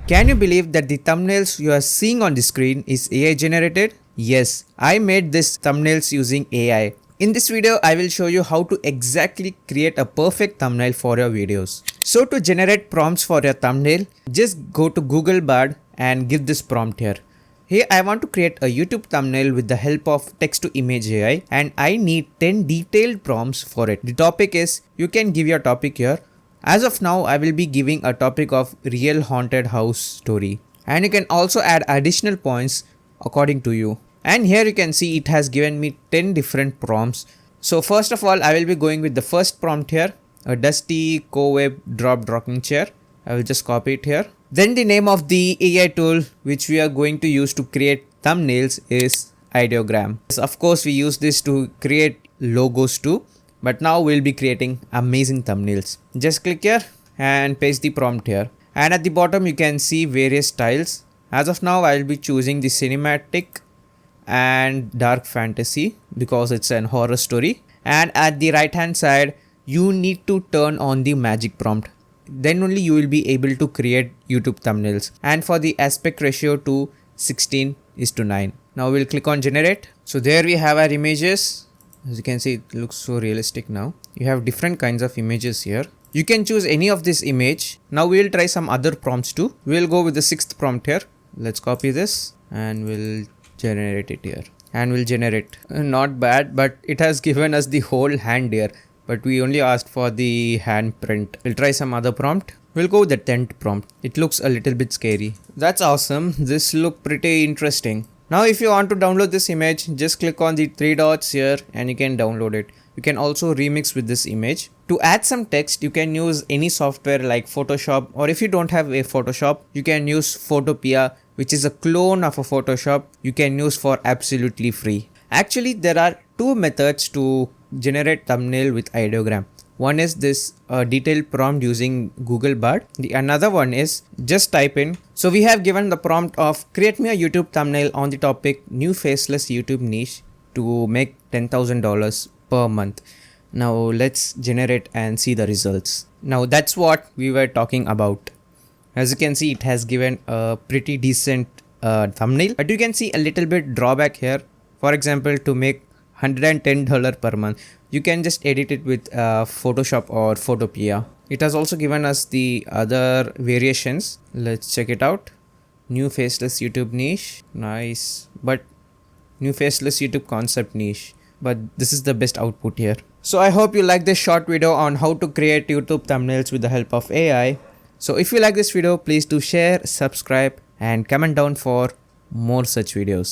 Can you believe that the thumbnails you are seeing on the screen is AI generated? Yes, I made this thumbnails using AI. In this video, I will show you how to exactly create a perfect thumbnail for your videos. So to generate prompts for your thumbnail, just go to Google Bard and give this prompt here. Here I want to create a YouTube thumbnail with the help of text to image AI and I need 10 detailed prompts for it. The topic is, you can give your topic here. As of now, I will be giving a topic of real haunted house story. And you can also add additional points according to you. And here you can see it has given me 10 different prompts. So first of all, I will be going with the first prompt here. A dusty co-web dropped rocking chair. I will just copy it here. Then the name of the AI tool which we are going to use to create thumbnails is ideogram. Yes, of course, we use this to create logos too. But now we'll be creating amazing thumbnails. Just click here and paste the prompt here. And at the bottom you can see various styles. As of now, I'll be choosing the cinematic and dark fantasy because it's an horror story. And at the right hand side, you need to turn on the magic prompt. Then only you will be able to create YouTube thumbnails. And for the aspect ratio to 16:9. Now we'll click on generate. So there we have our images. As you can see, it looks so realistic now. You have different kinds of images here. You can choose any of this image. Now we'll try some other prompts too. We'll go with the sixth prompt here. Let's copy this and we'll generate it here. And we'll generate. Not bad, but it has given us the whole hand here. But we only asked for the hand print. We'll try some other prompt. We'll go with the 10th prompt. It looks a little bit scary. That's awesome. This looks pretty interesting. Now if you want to download this image, just click on the 3 dots here and you can download it. You can also remix with this image. To add some text, you can use any software like Photoshop, or if you don't have a Photoshop, you can use Photopea, which is a clone of a Photoshop you can use for absolutely free. Actually, there are two methods to generate thumbnail with ideogram. One is this detailed prompt using Google Bard. The another one is just type in. So we have given the prompt of create me a YouTube thumbnail on the topic new faceless YouTube niche to make $10,000 per month. Now let's generate and see the results. Now that's what we were talking about. As you can see, it has given a pretty decent thumbnail, but you can see a little bit drawback here. For example, to make $110 per month, you can just edit it with Photoshop or Photopea. It has also given us the other variations. Let's check it out. New faceless YouTube niche. Nice. But new faceless YouTube concept niche. But this is the best output here. So I hope you like this short video on how to create YouTube thumbnails with the help of AI. So if you like this video, please do share, subscribe and comment down for more such videos.